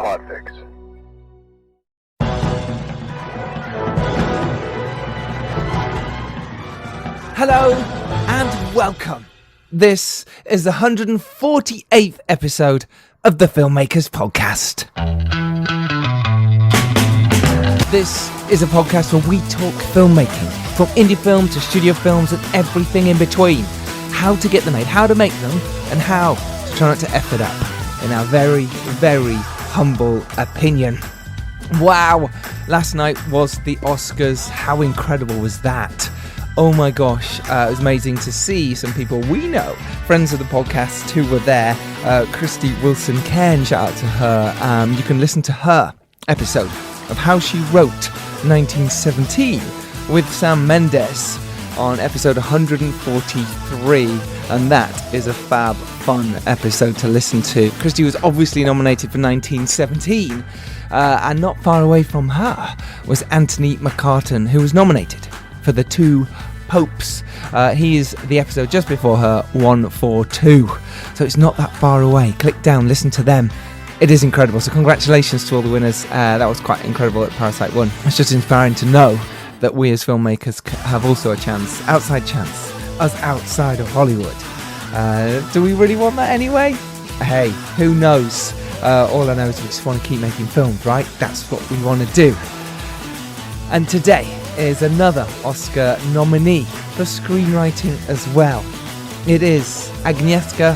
Podfix. Hello and welcome. This is the 148th episode of the Filmmakers Podcast. This is a podcast where we talk filmmaking, from indie film to studio films and everything in between. How to get them made, how to make them, and how to try not to F it up, in our very, very humble opinion. Wow, last night was the Oscars. How incredible was that? Oh my gosh, it was amazing to see some people we know, friends of the podcast who were there. Christy Wilson-Cairn, shout out to her. You can listen to her episode of how she wrote 1917 with Sam Mendes on episode 143, and that is a fab, fun episode to listen to. Christy was obviously nominated for 1917, and not far away from her was Anthony McCartan, who was nominated for The Two Popes. He is the episode just before her, 142, so it's not that far away. Click down, listen to them. It is incredible, so congratulations to all the winners. That was quite incredible at Parasite 1. It's just inspiring to know that we as filmmakers have also a chance, us outside of Hollywood. Do we really want that anyway? Hey, who knows? All I know is we just want to keep making films, right? That's what we want to do. And today is another Oscar nominee for screenwriting as well. It is Agnieszka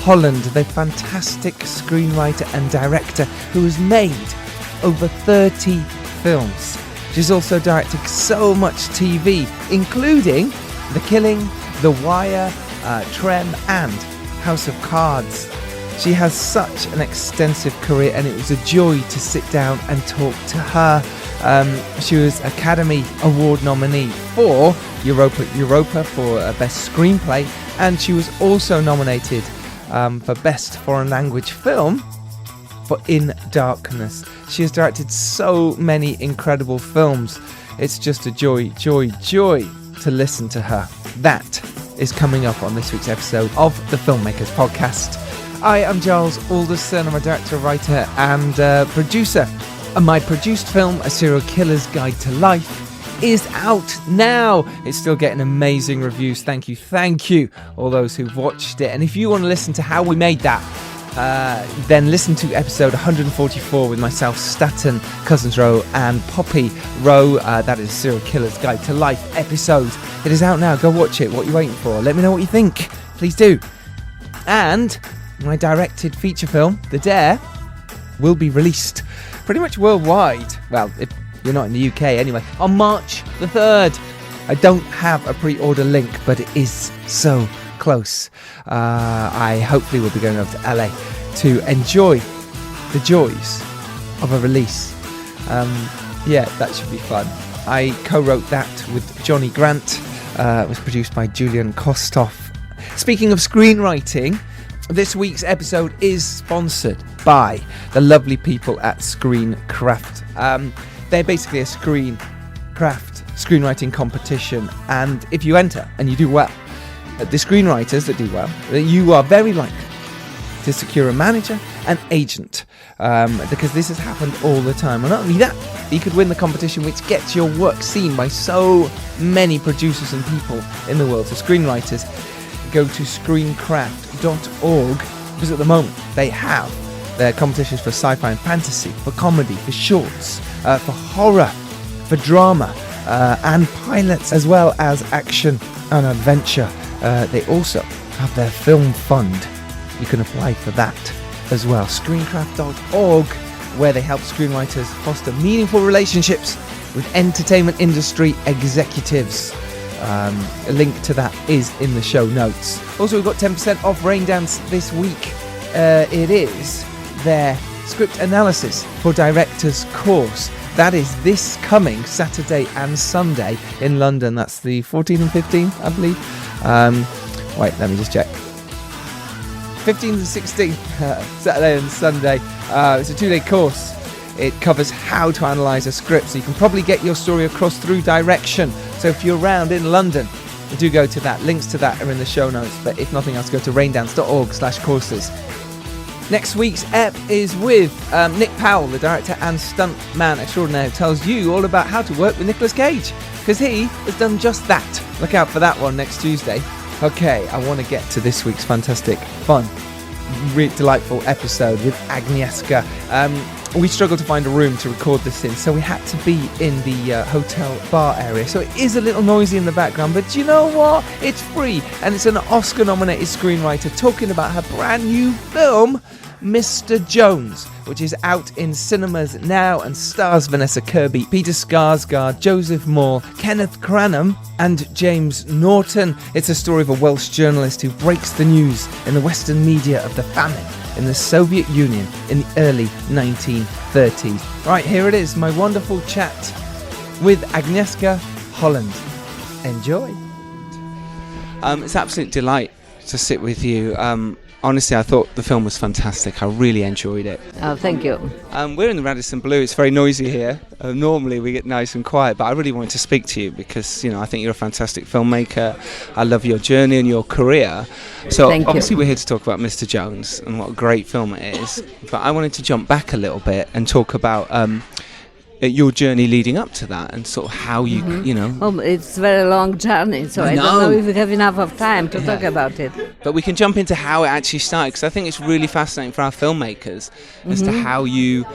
Holland, the fantastic screenwriter and director who has made over 30 films. She's also directed so much TV, including The Killing, The Wire, Trem, and House of Cards. She has such an extensive career, and it was a joy to sit down and talk to her. She was Academy Award nominee for Europa for Best Screenplay, and she was also nominated for Best Foreign Language Film for In Darkness. She has directed so many incredible films. It's just a joy to listen to her. That is coming up on this week's episode of the Filmmakers Podcast. I am Giles Alderson. I'm a director, writer and producer. And my produced film, A Serial Killer's Guide to Life, is out now. It's still getting amazing reviews. Thank you, all those who've watched it. And if you want to listen to how we made that, then listen to episode 144 with myself, Staten, Cousins Rowe and Poppy Rowe. That is Serial Killer's Guide to Life episode. It is out now. Go watch it. What are you waiting for? Let me know what you think. Please do. And my directed feature film, The Dare, will be released pretty much worldwide. Well, if you're not in the UK anyway, on March the 3rd. I don't have a pre-order link, but it is so close. I hopefully will be going over to LA to enjoy the joys of a release. Yeah, that should be fun. I co-wrote that with Johnny Grant. It was produced by Julian Kostoff. Speaking of screenwriting, this week's episode is sponsored by the lovely people at Screencraft. They're basically a screenwriting competition, and if you enter and you do well, the screenwriters that do well, you are very likely to secure a manager and agent, because this has happened all the time. And not only that, you could win the competition, which gets your work seen by so many producers and people in the world. So screenwriters, go to screencraft.org, because at the moment they have their competitions for sci-fi and fantasy, for comedy, for shorts, for horror, for drama, and pilots, as well as action and adventure. They also have their film fund. You can apply for that as well. Screencraft.org, where they help screenwriters foster meaningful relationships with entertainment industry executives. A link to that is in the show notes. Also, we've got 10% off Raindance this week. It is their script analysis for directors course. That is this coming Saturday and Sunday in London. That's the 14th and 15th, I believe. Wait, let me just check. 15th and 16th, Saturday and Sunday. It's a 2-day course. It covers how to analyse a script, so you can probably get your story across through direction. So if you're around in London, do go to that. Links to that are in the show notes. But if nothing else, go to raindance.org/courses. Next week's ep is with Nick Powell, the director and stuntman extraordinaire, who tells you all about how to work with Nicolas Cage, because he has done just that. Look out for that one next Tuesday. Okay, I want to get to this week's fantastic, fun, delightful episode with Agnieszka. We struggled to find a room to record this in, so we had to be in the hotel bar area. So it is a little noisy in the background, but you know what? It's free, and it's an Oscar-nominated screenwriter talking about her brand new film, Mr.Jones, which is out in cinemas now and stars Vanessa Kirby, Peter Skarsgård, Joseph Moore, Kenneth Branagh and James Norton. It's a story of a Welsh journalist who breaks the news in the Western media of the famine in the Soviet Union in the early 1930s. Right, here it is, my wonderful chat with Agnieszka Holland. Enjoy. It's an absolute delight to sit with you. Honestly, I thought the film was fantastic. I really enjoyed it. Oh, thank you. We're in the Radisson Blu. It's very noisy here. Normally we get nice and quiet, but I really wanted to speak to you because, I think you're a fantastic filmmaker. I love your journey and your career. So obviously we're here to talk about Mr. Jones and what a great film it is. But I wanted to jump back a little bit and talk about your journey leading up to that and sort of how you, Oh, it's a very long journey, so I don't know if we have enough of time to talk about it. But we can jump into how it actually started, because I think it's really fascinating for our filmmakers as to how you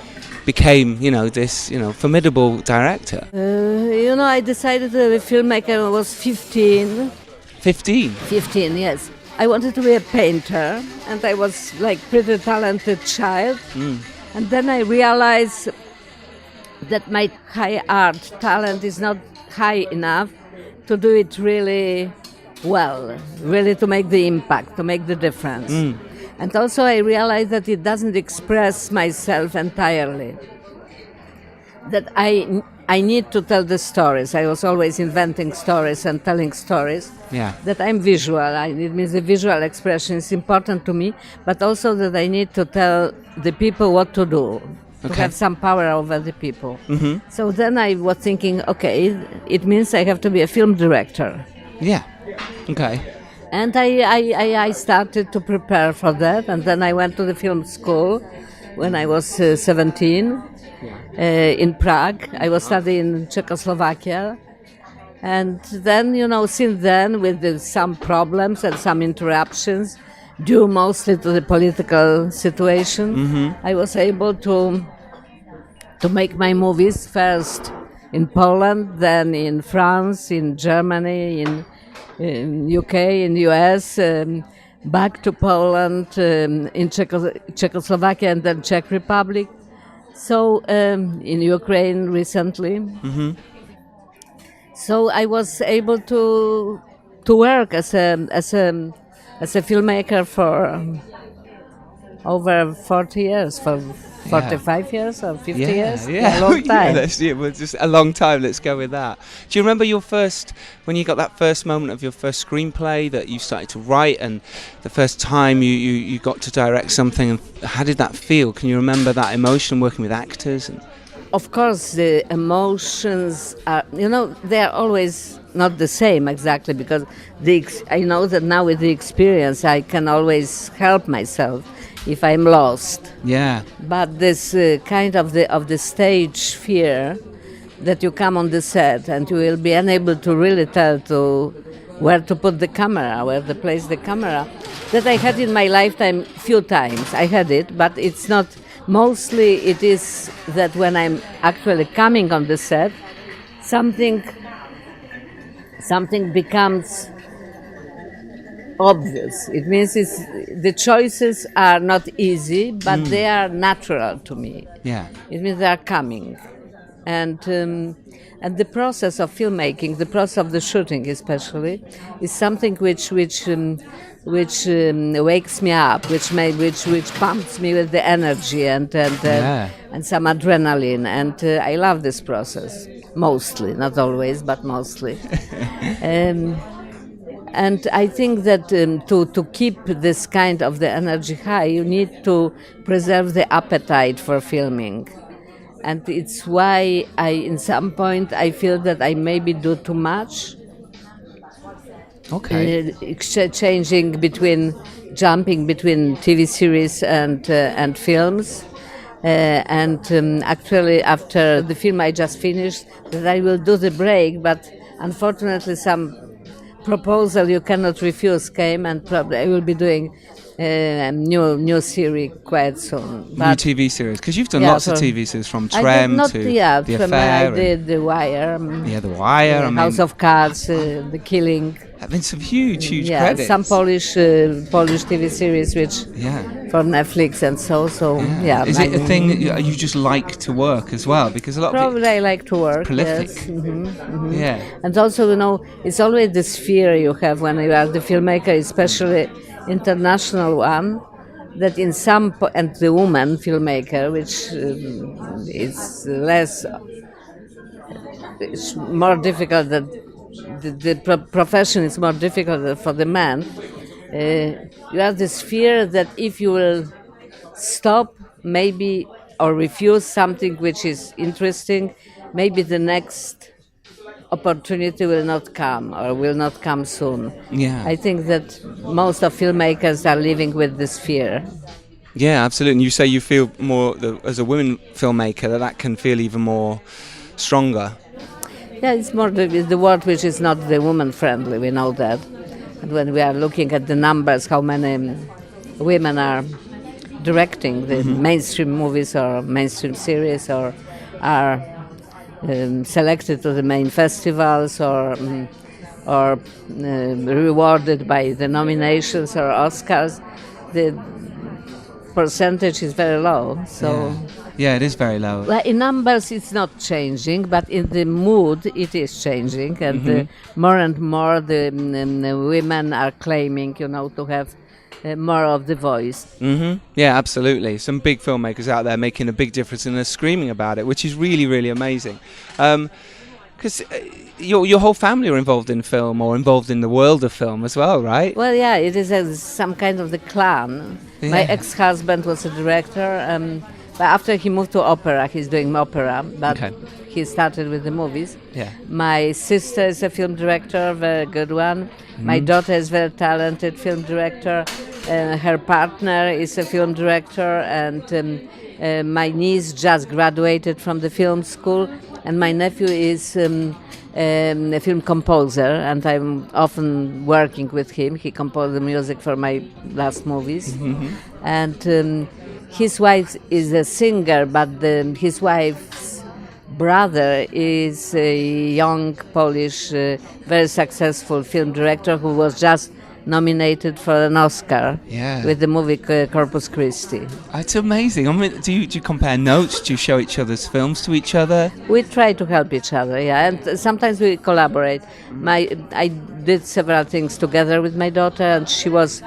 became, this, formidable director. I decided to be a filmmaker when I was 15. 15? 15, yes. I wanted to be a painter, and I was like pretty talented child. And then I realized that my high art talent is not high enough to do it really well, really to make the impact, to make the difference. And also I realized that it doesn't express myself entirely, that I need to tell the stories. I was always inventing stories and telling stories. Yeah. That I'm visual. It means the visual expression is important to me, but also that I need to tell the people what to do. To have some power over the people. So then I was thinking, okay, it means I have to be a film director. Yeah. Okay. And I started to prepare for that, and then I went to the film school when I was 17 in Prague. I was studying in Czechoslovakia. And then, since then, with some problems and some interruptions, due mostly to the political situation, I was able to make my movies first in Poland, then in France, in Germany, in UK, in US, back to Poland, in Czechoslovakia and then Czech Republic. So in Ukraine recently. So I was able to work as a filmmaker for over 40 years, for 45 years or 50 years? Yeah, a long time. Well, just a long time, let's go with that. Do you remember when you got that first moment of your first screenplay that you started to write, and the first time you got to direct something, and how did that feel? Can you remember that emotion working with actors? Of course, the emotions are, they are always not the same exactly, because I know that now with the experience I can always help myself if I'm lost. Yeah. But this kind of the stage fear that you come on the set and you will be unable to really tell where to put the camera, where to place the camera, that I had in my lifetime few times. I had it, but it's not. Mostly it is that when I'm actually coming on the set, something becomes obvious. It means the choices are not easy, but they are natural to me. Yeah. It means they are coming. And the process of filmmaking, the process of the shooting especially, is something which wakes me up, which pumps me with the energy and some adrenaline, and I love this process mostly, not always, but mostly. And I think that to keep this kind of the energy high, you need to preserve the appetite for filming. And it's why in some point I feel that I maybe do too much. Okay. Jumping between TV series and films. Actually, after the film I just finished, that I will do the break, but unfortunately some proposal you cannot refuse came, and probably I will be doing new series quite soon. New TV series, because you've done lots of TV series, from Trem to The Affair. I did The Wire. The Wire. House of Cards, The Killing. I mean, some huge credits. Some Polish TV series, which for Netflix and so. Is it a thing that you just like to work as well? Because a lot of people, I like to work. Prolific. Yes. Mm-hmm. Yeah. And also, it's always the sphere you have when you are the filmmaker, especially international one, that in some and the woman filmmaker, which is it's more difficult that the profession is more difficult for the man. You have this fear that if you will stop maybe or refuse something which is interesting, maybe the next opportunity will not come or will not come soon. Yeah. I think that most of filmmakers are living with this fear. Yeah, absolutely. And you say you feel more, as a women filmmaker, that can feel even more stronger. Yeah, it's more the word which is not the woman friendly, we know that. And when we are looking at the numbers, how many women are directing the mainstream movies or mainstream series, or are selected to the main festivals, or rewarded by the nominations or Oscars, the percentage is very low. So. Yeah, it is very low. Well, in numbers it's not changing, but in the mood it is changing, and more and more the women are claiming, to have more of the voice. Yeah, absolutely. Some big filmmakers out there making a big difference, and they're screaming about it, which is really, really amazing. Because your whole family are involved in film, or involved in the world of film as well, right? Well, yeah, it is some kind of the clan. Yeah. My ex-husband was a director. But after he moved to opera, he's doing opera, but he started with the movies. Yeah. My sister is a film director, very good one. My daughter is very talented film director. Her partner is a film director, and my niece just graduated from the film school, and my nephew is a film composer, and I'm often working with him. He composed the music for my last movies. And his wife is a singer, but his wife's brother is a young Polish, very successful film director who was just nominated for an Oscar with the movie Corpus Christi. It's amazing. I mean, do you compare notes? Do you show each other's films to each other? We try to help each other, and sometimes we collaborate. I did several things together with my daughter, and she was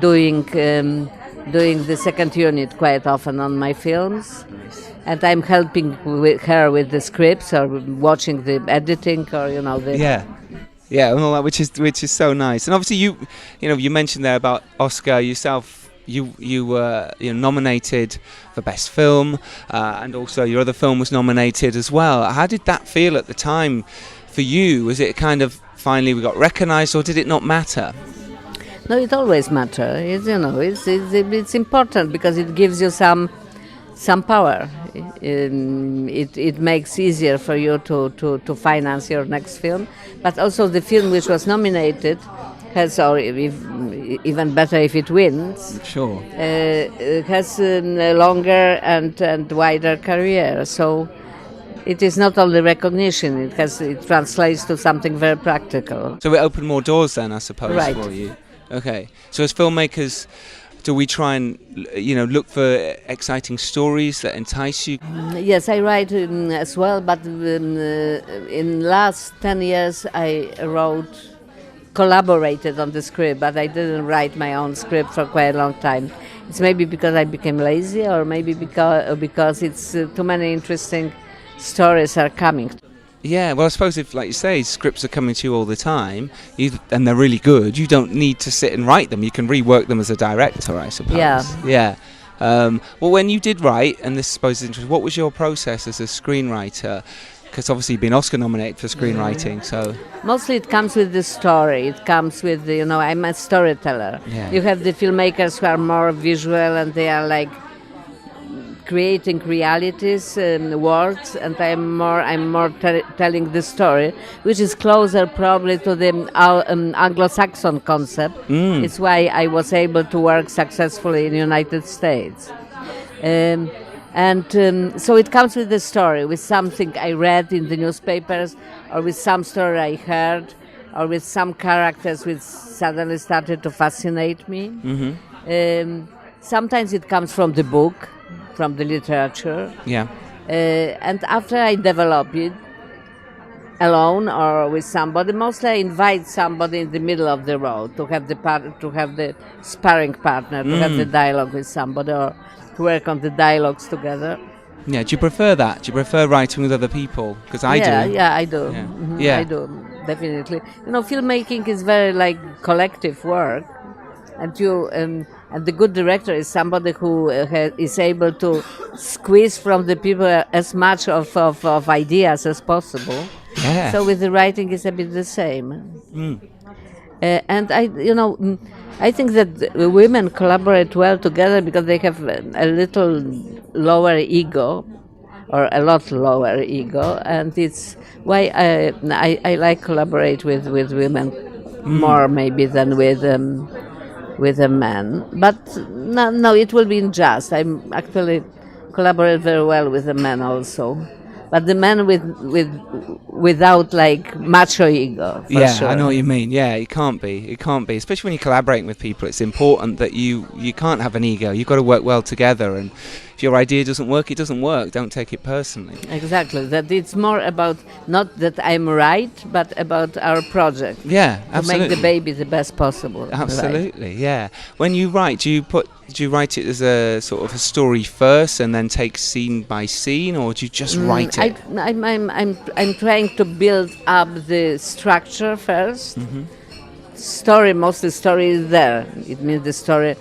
doing the second unit quite often on my films, and I'm helping her with the scripts or watching the editing, or and all that, which is so nice. And obviously you mentioned there about Oscar yourself. You were nominated for Best Film, and also your other film was nominated as well. How did that feel at the time for you? Was it kind of finally we got recognised, or did it not matter? No, it always matters. It's important because it gives you some power. It makes easier for you to finance your next film. But also the film which was nominated has, or even better if it wins, sure, has a longer and wider career. So it is not only recognition; it translates to something very practical. So it opened more doors then, I suppose, right. for you. Okay, so as filmmakers, do we try and look for exciting stories that entice you? Yes, I write as well, but in last 10 years I collaborated on the script, but I didn't write my own script for quite a long time. It's maybe because I became lazy, or maybe because it's too many interesting stories are coming. Yeah, well, I suppose if, like you say, scripts are coming to you all the time, and they're really good, you don't need to sit and write them. You can rework them as a director, I suppose. Yeah. Well, when you did write, and this I suppose is interesting, what was your process as a screenwriter? Because obviously you've been Oscar nominated for screenwriting, so... Mostly it comes with the story. It comes with, I'm a storyteller. Yeah. You have the filmmakers who are more visual and they are like creating realities, worlds, and I'm more telling the story, which is closer probably to the Anglo-Saxon concept. It's why I was able to work successfully in the United States. So it comes with the story, with something I read in the newspapers, or with some story I heard, or with some characters which suddenly started to fascinate me. Sometimes it comes from the book, from the literature. Yeah. And after I develop it, alone or with somebody, mostly I invite somebody in the middle of the road to have the sparring partner, to have the dialogue with somebody, or to work on the dialogues together. Yeah, do you prefer that? Do you prefer writing with other people? Because I do. Yeah, I do. Yeah. Yeah. I do, definitely. Filmmaking is very like collective work, and and the good director is somebody who is able to squeeze from the people as much of ideas as possible. Yeah. So with the writing, it's a bit the same. And I think that women collaborate well together because they have a little lower ego, or a lot lower ego, and it's why I like collaborate with women more maybe than with a man. But no, it will be unjust. I actually collaborate very well with a man also. But the man without like macho ego. For sure. I know what you mean. Yeah, it can't be, especially when you're collaborating with people. It's important that you can't have an ego. You've got to work well together, and if your idea doesn't work, it doesn't work. Don't take it personally. Exactly. That it's more about not that I'm right, but about our project. Yeah, absolutely. To make the baby the best possible. Absolutely, right? Yeah. When you write, do you write it as a sort of a story first and then take scene by scene, or do you just write it? I'm trying to build up the structure first. Mostly story is there. It means the story.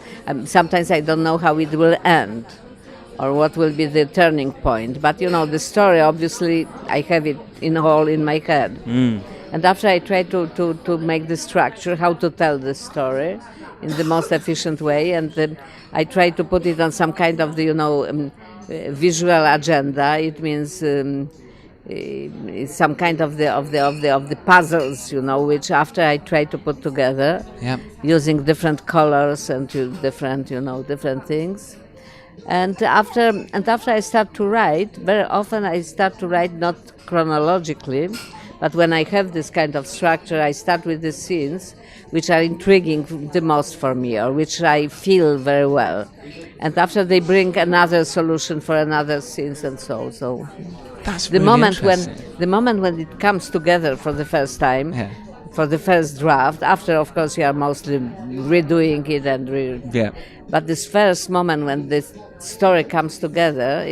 Sometimes I don't know how it will end, or what will be the turning point. But the story, obviously, I have it all in my head. And after I try to make the structure, how to tell the story in the most efficient way, and then I try to put it on some kind of the visual agenda. It means some kind of the puzzles, which after I try to put together, using different colors and different things. And after I start to write, very often I start to write not chronologically, but when I have this kind of structure, I start with the scenes which are intriguing the most for me, or which I feel very well. And after they bring another solution for another scenes, and so. That's the really moment when it comes together for the first time, for the first draft. After, of course, you are mostly redoing it and But this first moment when this story comes together,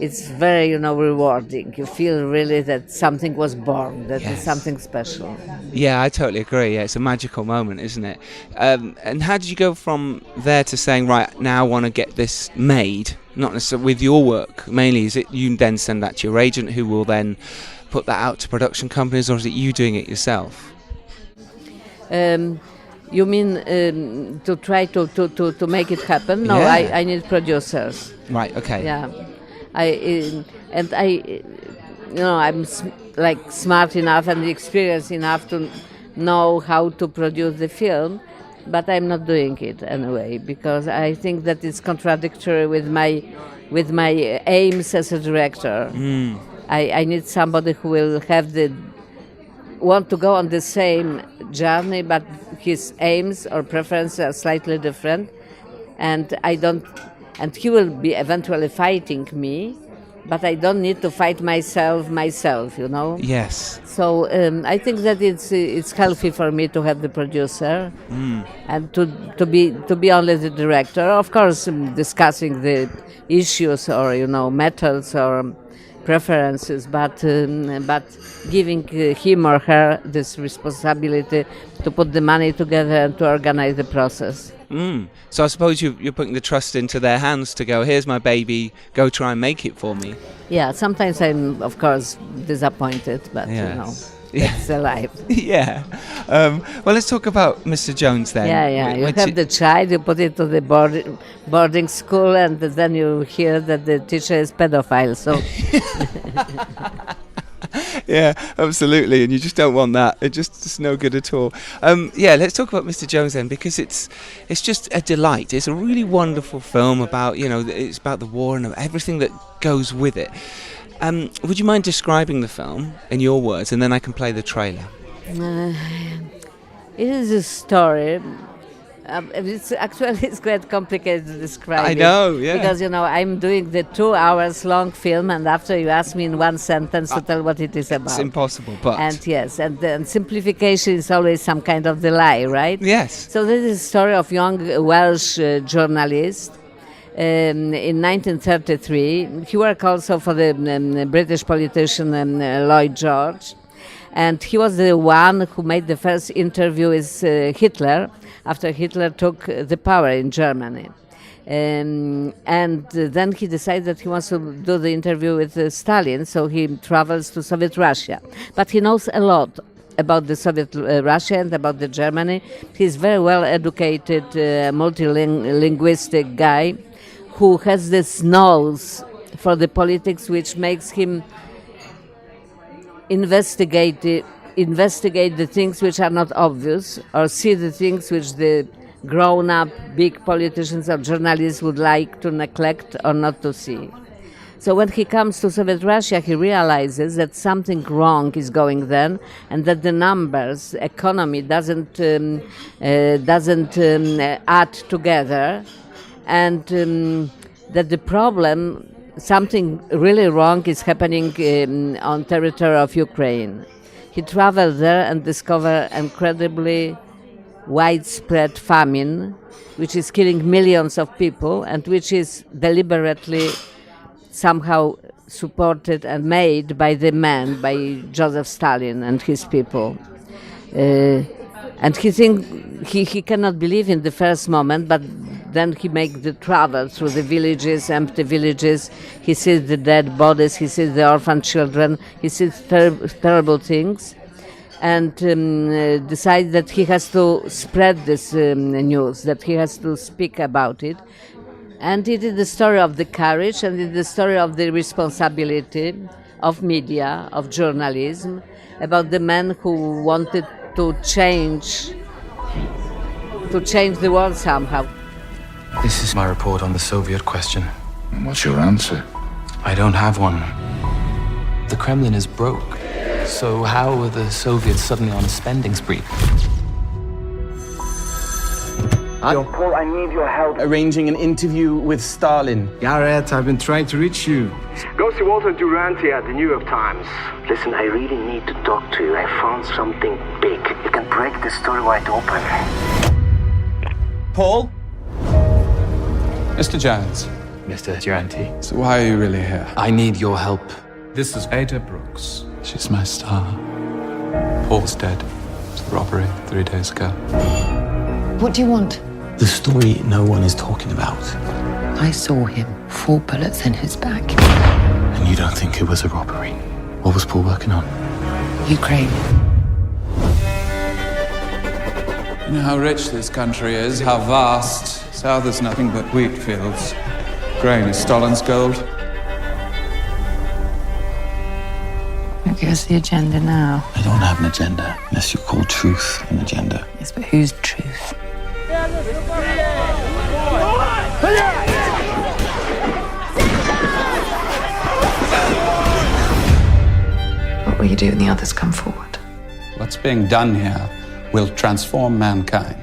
it's very rewarding. You feel really that something was born, that is something special. Yeah, I totally agree. Yeah, it's a magical moment, isn't it? And how did you go from there to saying, right, now I want to get this made? Not necessarily with your work mainly. Is it you then send that to your agent, who will then put that out to production companies, or is it you doing it yourself? You mean to try to make it happen? No, I need producers. Right. Okay. Yeah. I'm smart enough and experienced enough to know how to produce the film, but I'm not doing it anyway because I think that it's contradictory with my aims as a director. I need somebody who will want to go on the same journey, but his aims or preferences are slightly different, and he will be eventually fighting me, but I don't need to fight myself, Yes. So I think that it's healthy for me to have the producer and to be only the director. Of course, discussing the issues or methods or preferences, but giving him or her this responsibility to put the money together and to organize the process. So I suppose you're putting the trust into their hands to go, here's my baby, go try and make it for me. Yeah, sometimes I'm, of course, disappointed, but it's life. Yeah. Well, let's talk about Mr. Jones then. Yeah. You have the child, you put it to the boarding school, and then you hear that the teacher is pedophile. So. Yeah, absolutely, and you just don't want that. It's no good at all. Let's talk about Mr. Jones then, because it's just a delight. It's a really wonderful film about, it's about the war and everything that goes with it. Would you mind describing the film in your words, and then I can play the trailer? It is a story. It's quite complicated to describe. I know, yeah. Because, I'm doing the 2 hours long film, and after you ask me in one sentence to tell what it is about. It's impossible, but... And simplification is always some kind of the lie, right? Yes. So this is a story of young Welsh journalist. In 1933, he worked also for the British politician Lloyd George. And he was the one who made the first interview with Hitler after Hitler took the power in Germany. And then he decided that he wants to do the interview with Stalin, so he travels to Soviet Russia. But he knows a lot about the Soviet Russia and about the Germany. He's very well educated, multilinguistic guy who has this nose for the politics, which makes him investigate the things which are not obvious, or see the things which the grown-up big politicians or journalists would like to neglect or not to see. So when he comes to Soviet Russia, he realizes that something wrong is going then, and that the numbers, economy doesn't add together, and that the problem, something really wrong is happening on territory of Ukraine. He traveled there and discovered incredibly widespread famine, which is killing millions of people and which is deliberately somehow supported and made by the man, by Joseph Stalin and his people. And he cannot believe in the first moment, but then he makes the travel through the villages, empty villages. He sees the dead bodies, he sees the orphan children, he sees terrible things, and decides that he has to spread this news, that he has to speak about it. And it is the story of the courage, and it is the story of the responsibility of media, of journalism, about the men who wanted to change the world somehow. This is my report on the Soviet question. And what's your answer? I don't have one. The Kremlin is broke. So how are the Soviets suddenly on a spending spree? Paul, I need your help arranging an interview with Stalin. Garrett, I've been trying to reach you. Go see Walter Duranty at the New York Times. Listen, I really need to talk to you. I found something big. You can break the story wide open. Paul? Mr. Jones. Mr. Duranty. So why are you really here? I need your help. This is Ada Brooks. She's my star. Paul's dead. It's a robbery 3 days ago. What do you want? The story no one is talking about. I saw him, 4 bullets in his back. And you don't think it was a robbery? What was Paul working on? Ukraine. You know how rich this country is, how vast. South is nothing but wheat fields. Grain is Stalin's gold. Who gives the agenda now? I don't have an agenda, unless you call truth an agenda. Yes, but whose truth? What will you do when the others come forward? What's being done here will transform mankind.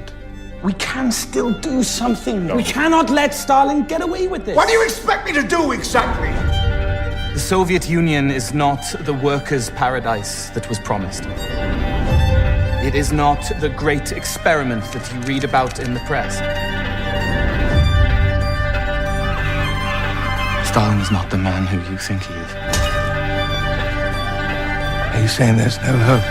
We can still do something. We cannot let Stalin get away with this. What do you expect me to do exactly? The Soviet Union is not the workers' paradise that was promised. It is not the great experiment that you read about in the press. Stalin is not the man who you think he is. you saying there's no hope?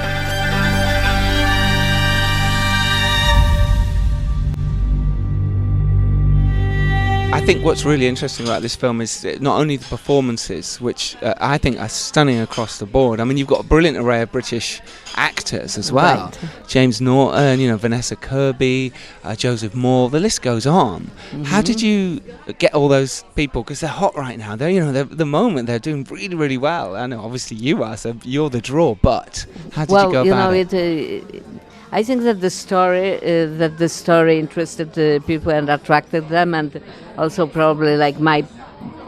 I think what's really interesting about this film is not only the performances, which I think are stunning across the board. I mean, you've got a brilliant array of British actors as well. Right. James Norton, Vanessa Kirby, Joseph Moore, the list goes on. Mm-hmm. How did you get all those people? Because they're hot right now. They're, at the moment, they're doing really, really well. I know, obviously you are, so you're the draw, but how did you go about it? I think that the story interested people and attracted them, and also probably like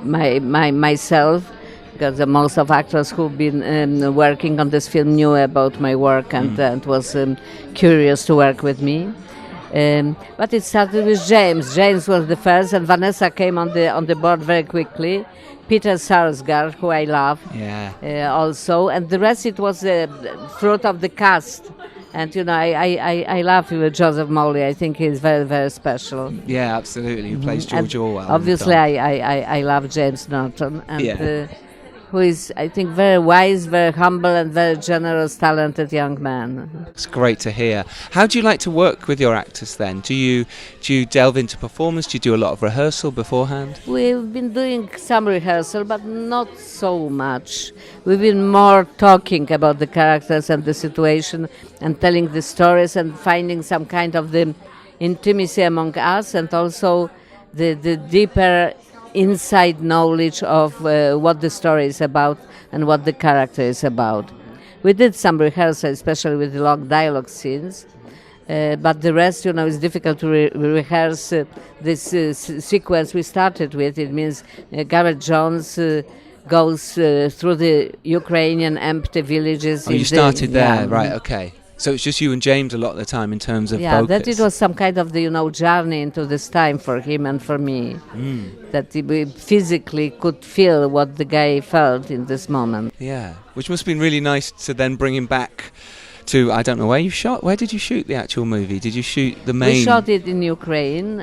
myself, because most of actors who've been working on this film knew about my work and was curious to work with me. But it started with James. James was the first, and Vanessa came on the board very quickly. Peter Sarsgaard, who I love, also, and the rest it was the fruit of the cast. And I love Joseph Morley. I think he's very, very special. Yeah, absolutely. He plays George Orwell. Obviously, I love James Norton, and who is, I think, very wise, very humble, and very generous, talented young man. It's great to hear. How do you like to work with your actors then? Do you delve into performance? Do you do a lot of rehearsal beforehand? We've been doing some rehearsal, but not so much. We've been more talking about the characters and the situation and telling the stories and finding some kind of the intimacy among us, and also the deeper inside knowledge of what the story is about and what the character is about. We did some rehearsal, especially with the long dialogue scenes, but the rest, is difficult to rehearse this sequence we started with. It means Gareth Jones goes through the Ukrainian empty villages. Oh, you started there, right, okay. So it's just you and James a lot of the time in terms of focus. That it was some kind of the journey into this time for him and for me. That we physically could feel what the guy felt in this moment. Yeah, which must have been really nice to then bring him back to, I don't know where you shot. Where did you shoot the actual movie? Did you shoot the main? We shot it in Ukraine.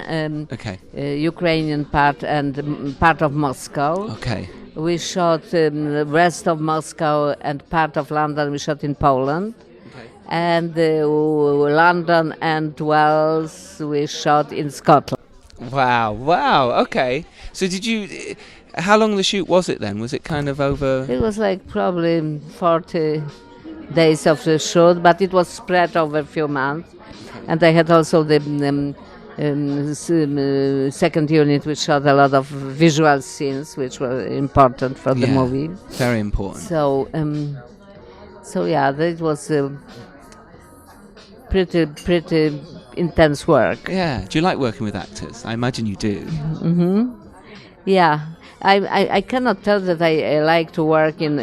Ukrainian part and part of Moscow. Okay. We shot the rest of Moscow and part of London. We shot in Poland. And London and Wales we shot in Scotland. Wow, okay. So how long the shoot was it then? Was it kind of over? It was like probably 40 days of the shoot, but it was spread over a few months. And I had also the second unit which shot a lot of visual scenes which were important for the movie. Very important. So that was pretty intense work. Yeah. Do you like working with actors? I imagine you do. Mm-hmm. Yeah. I cannot tell that I like to work in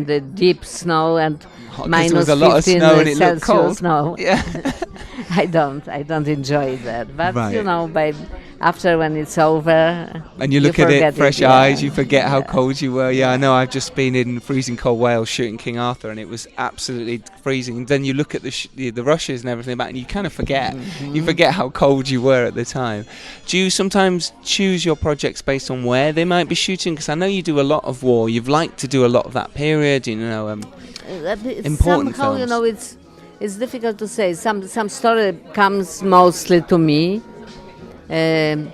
the deep snow and minus 15 Celsius snow. Yeah. I don't enjoy that. But after when it's over, and you look at it fresh eyes, you forget how cold you were. Yeah, I know. I've just been in freezing cold Wales shooting King Arthur, and it was absolutely freezing. And then you look at the rushes and everything about, and you kind of forget. Mm-hmm. You forget how cold you were at the time. Do you sometimes choose your projects based on where they might be shooting? Because I know you do a lot of war. You've liked to do a lot of that period. Important somehow, films. It's difficult to say. Some story comes mostly to me. And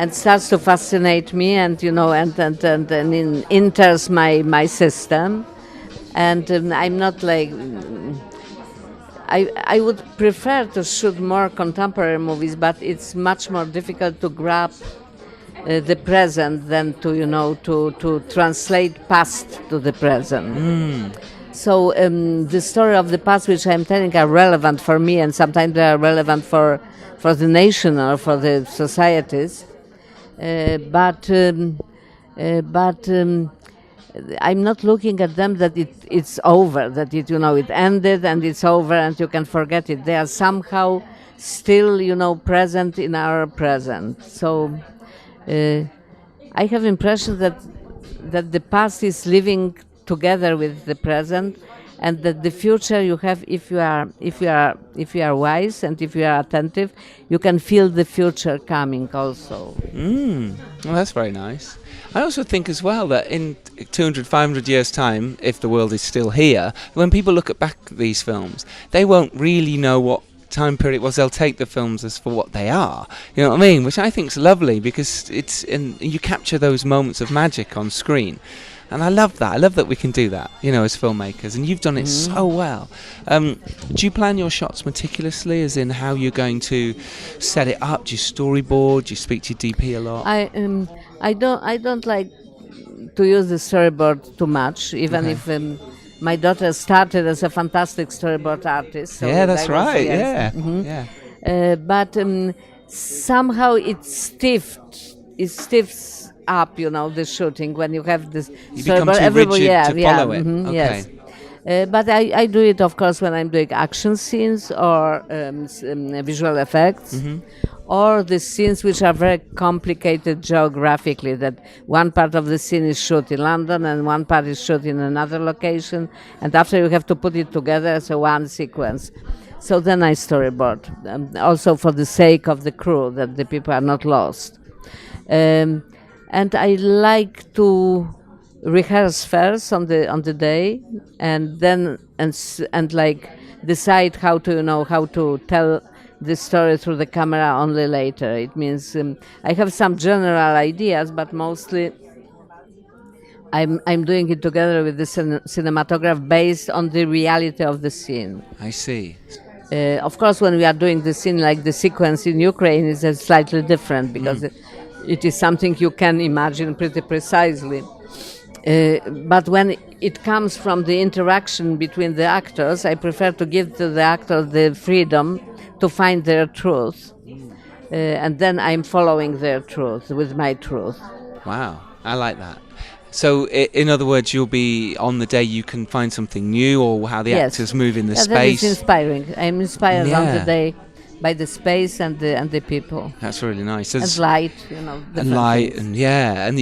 starts to fascinate me, and enters my system, and I'm not like I would prefer to shoot more contemporary movies, but it's much more difficult to grab the present than to translate past to the present. So the story of the past which I'm telling are relevant for me, and sometimes they are relevant for the nation or for the societies, but I'm not looking at them that it's over, that it ended and it's over and you can forget it. They are somehow still present in our present. So I have impression that the past is living together with the present, and that the future you have, if you are wise and if you are attentive, you can feel the future coming also. Well, that's very nice. I also think as well that in 200, 500 years' time, if the world is still here, when people look back at these films, they won't really know what time period it was. They'll take the films as for what they are. You know what I mean? Which I think is lovely, because you capture those moments of magic on screen. And I love that. I love that we can do that, as filmmakers. And you've done it so well. Do you plan your shots meticulously, as in how you're going to set it up? Do you storyboard? Do you speak to your DP a lot? I don't like to use the storyboard too much, even if my daughter started as a fantastic storyboard artist. So yeah, that's right. Yes. Yeah. Yeah. But somehow it stiffs up, the shooting when you have this. You become too rigid to follow it. Okay. Yes. But I do it, of course, when I'm doing action scenes or visual effects, or the scenes which are very complicated geographically, that one part of the scene is shot in London and one part is shot in another location, and after you have to put it together as a one sequence. So then I storyboard, also for the sake of the crew, that the people are not lost. And I like to rehearse first on the day, and then and like decide how to tell the story through the camera only later. It means I have some general ideas, but mostly I'm doing it together with the cinematograph based on the reality of the scene. I see. Of course, when we are doing the scene, like the sequence in Ukraine, is slightly different, because it is something you can imagine pretty precisely. But when it comes from the interaction between the actors, I prefer to give to the actors the freedom to find their truth. And then I'm following their truth with my truth. Wow, I like that. So, in other words, you'll be on the day you can find something new, or how the actors move in the space. That is inspiring. I'm inspired on the day by the space and the people. That's really nice. And light, and light, things. And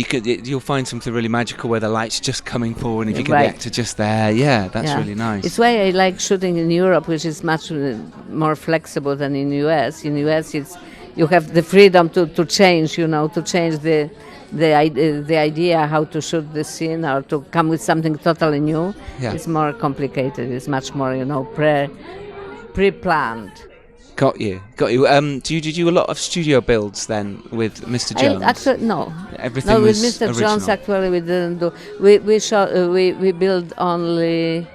you'll find something really magical where the light's just coming forward, and if you get the actor just there, that's really nice. It's why I like shooting in Europe, which is much more flexible than in US. In US, you have the freedom to change, to change the idea how to shoot the scene, or to come with something totally new. It's more complicated. It's much more, pre-planned. Got you. Did you do a lot of studio builds then with Mr.Jones? Actually, no. Everything no, was with Mr. original. Jones, actually, we didn't do. We built only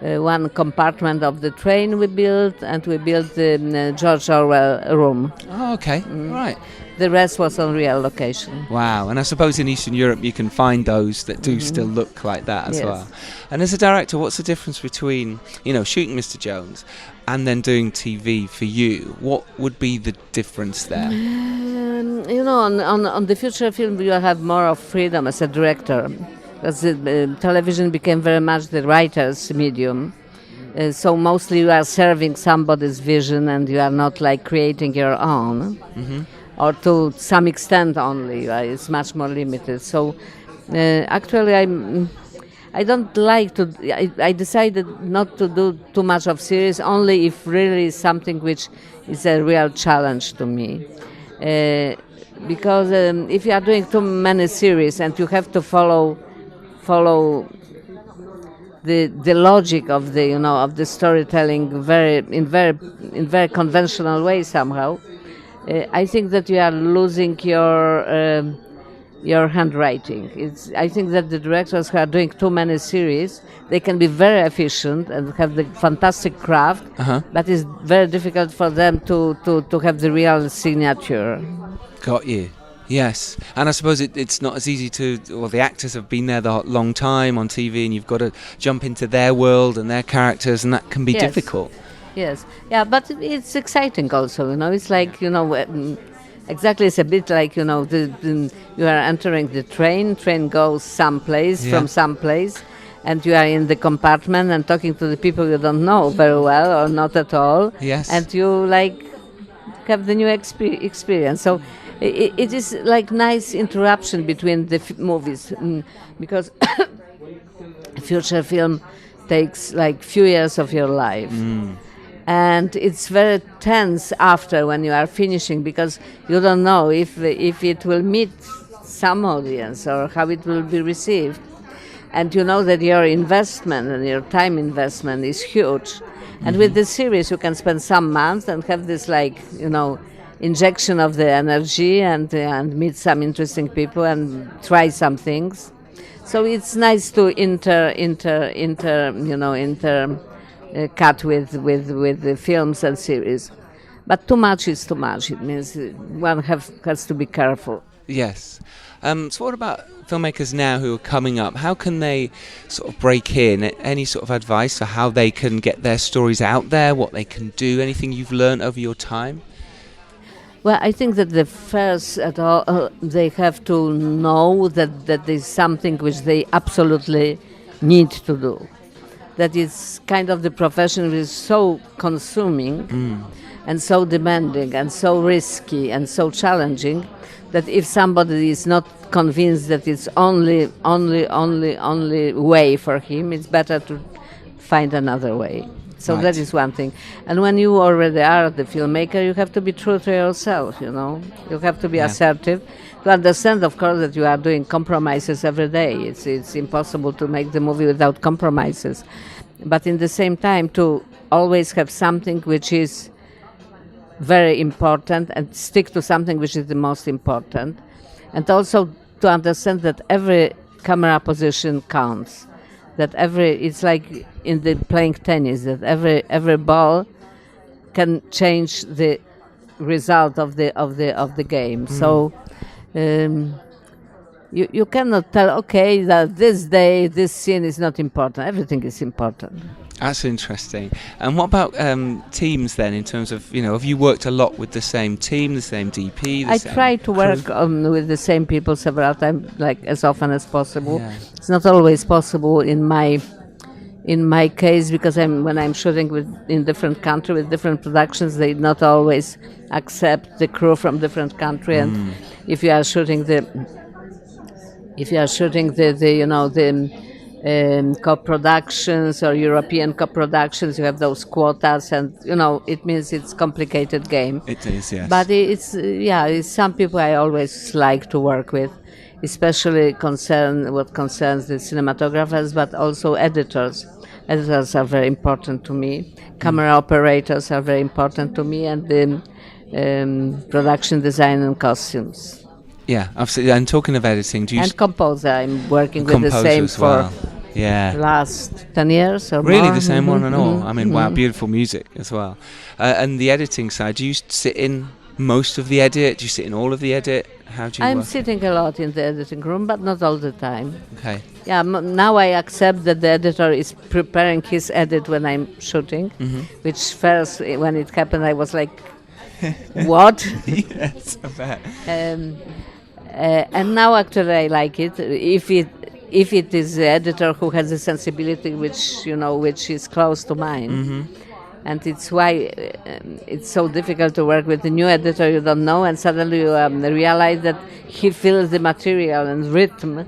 one compartment of the train. We built the George Orwell room. Oh, okay. Right. The rest was on real location. Wow. And I suppose in Eastern Europe you can find those that do still look like that as well. And as a director, what's the difference between, shooting Mr. Jones and then doing TV for you? What would be the difference there? On the future film you have more of freedom as a director, because television became very much the writer's medium. So mostly you are serving somebody's vision, and you are not like creating your own. Or to some extent only. It's much more limited. So actually I don't like to. I decided not to do too much of series, only if really something which is a real challenge to me. Because if you are doing too many series and you have to follow the logic of the storytelling in very conventional way somehow, I think that you are losing your handwriting. I think that the directors who are doing too many series, they can be very efficient and have the fantastic craft, but it's very difficult for them to have the real signature. Got you. Yes, and I suppose it's not as easy the actors have been there the long time on TV, and you've got to jump into their world and their characters, and that can be difficult. Yes, but it's exciting also, it's like, exactly, it's a bit like, you are entering the train goes someplace, from someplace, and you are in the compartment and talking to the people you don't know very well or not at all, and you have the new experience. So it is like nice interruption between the movies, because feature film takes like few years of your life. And it's very tense after when you are finishing, because you don't know if it will meet some audience or how it will be received. And you know that your investment and your time investment is huge. And with this series, you can spend some months and have this, like, you know, injection of the energy and meet some interesting people and try some things. So it's nice to cut with the films and series. But too much is too much. It means one has to be careful. Yes. So what about filmmakers now who are coming up? How can they sort of break in? Any sort of advice for how they can get their stories out there, what they can do, anything you've learned over your time? Well, I think that the first at all, they have to know that there's something which they absolutely need to do. That is kind of the profession which is so consuming and so demanding and so risky and so challenging that if somebody is not convinced that it's only way for him, it's better to find another way. So right. That is one thing. And when you already are the filmmaker, you have to be true to yourself, you know. You have to be assertive. To understand, of course, that you are doing compromises every day. It's impossible to make the movie without compromises. But in the same time, to always have something which is very important and stick to something which is the most important. And also to understand that every camera position counts. That it's like in the playing tennis, that every ball can change the result of the game. So you cannot tell, okay, that this day this scene is not important. Everything is important. That's interesting. And what about teams then, in terms of, you know, have you worked a lot with the same team, the same DP? I try to work with the same people several times, like as often as possible. Yeah. It's not always possible in my case, because when I'm shooting in different country with different productions, they not always accept the crew from different country. And if you are shooting the co-productions or European co-productions, you have those quotas, and it means it's a complicated game. It is, yes. But it's some people I always like to work with, especially what concerns the cinematographers, but also editors. Editors are very important to me. Camera operators are very important to me, and the production design and costumes. Yeah, absolutely. And talking of editing, and composer, I'm working with the same for last 10 years or really more. The same one and all. I mean, wow, beautiful music as well. And the editing side, do you sit in most of the edit? Do you sit in all of the edit? How do you I'm work? Sitting a lot in the editing room, but not all the time. Okay. Yeah, now I accept that the editor is preparing his edit when I'm shooting, which first, when it happened, I was like, what? Yes, I bet. And now actually I like it. If it is the editor who has a sensibility which is close to mine. And it's why it's so difficult to work with a new editor you don't know, and suddenly you realize that he feels the material and rhythm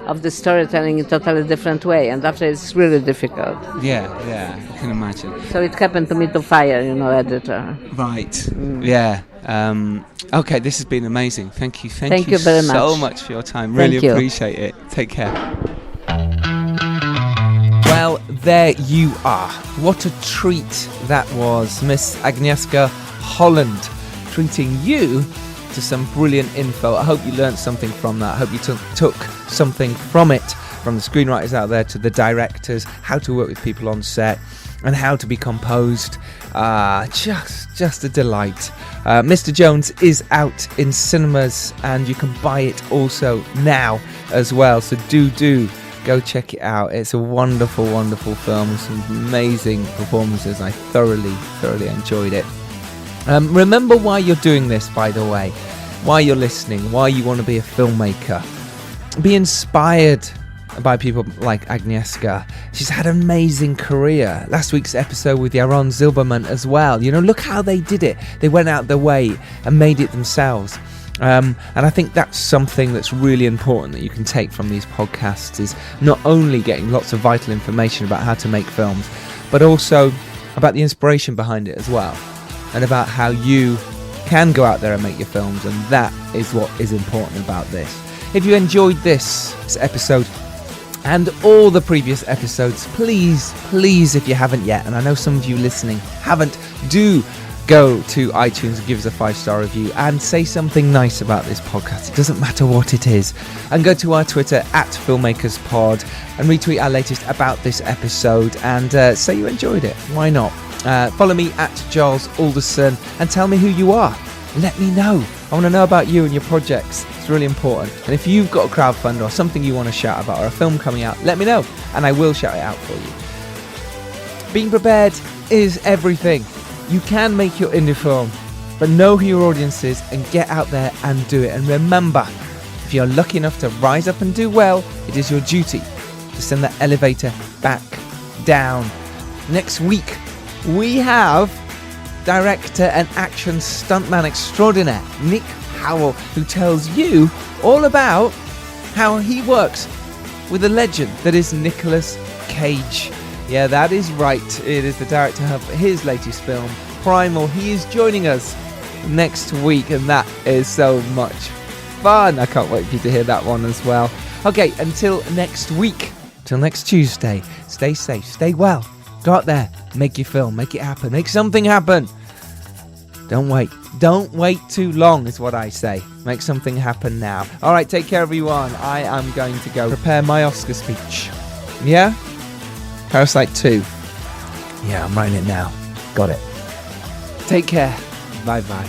of the storytelling in a totally different way, and after it's really difficult. Yeah, I can imagine. So it happened to me to fire, editor. Right, yeah. Okay, this has been amazing. Thank you very much. So much for your time. Really appreciate it. Take care. Well, there you are. What a treat that was. Miss Agnieszka Holland treating you to some brilliant info. I hope you learned something from that. I hope you took something from it, from the screenwriters out there to the directors, how to work with people on set and how to be composed. Just a delight. Mr.Jones is out in cinemas and you can buy it also now as well. So do go check it out. It's a wonderful, wonderful film with some amazing performances. I thoroughly enjoyed it. Remember why you're doing this, by the way. Why you're listening. Why you want to be a filmmaker. Be inspired by people like Agnieszka. She's had an amazing career. Last week's episode with Yaron Zilberman as well. Look how they did it. They went out their way and made it themselves. And I think that's something that's really important that you can take from these podcasts, is not only getting lots of vital information about how to make films, but also about the inspiration behind it as well, and about how you can go out there and make your films, and that is what is important about this. If you enjoyed this episode and all the previous episodes, please, if you haven't yet, and I know some of you listening haven't, do go to iTunes and give us a 5-star review and say something nice about this podcast. It doesn't matter what it is. And go to our Twitter @FilmmakersPod and retweet our latest about this episode and say you enjoyed it. Why not? Follow me @Giles Alderson and tell me who you are. Let me know. I want to know about you and your projects. It's really important. And if you've got a crowdfund or something you want to shout about, or a film coming out, let me know and I will shout it out for you. Being prepared is everything. You can make your indie film, but know who your audience is and get out there and do it. And remember, if you're lucky enough to rise up and do well, it is your duty to send that elevator back down. Next week, we have director and action stuntman extraordinaire Nick Howell, who tells you all about how he works with a legend that is Nicolas Cage. Yeah, that is right. It is the director of his latest film, Primal. He is joining us next week, and that is so much fun. I can't wait for you to hear that one as well. Okay, until next week, till next Tuesday, stay safe, stay well. Go out there, make your film, make it happen, make something happen. Don't wait. Don't wait too long is what I say. Make something happen now. All right, take care, everyone. I am going to go prepare my Oscar speech. Yeah? Parasite 2. Yeah, I'm writing it now. Got it. Take care. Bye-bye.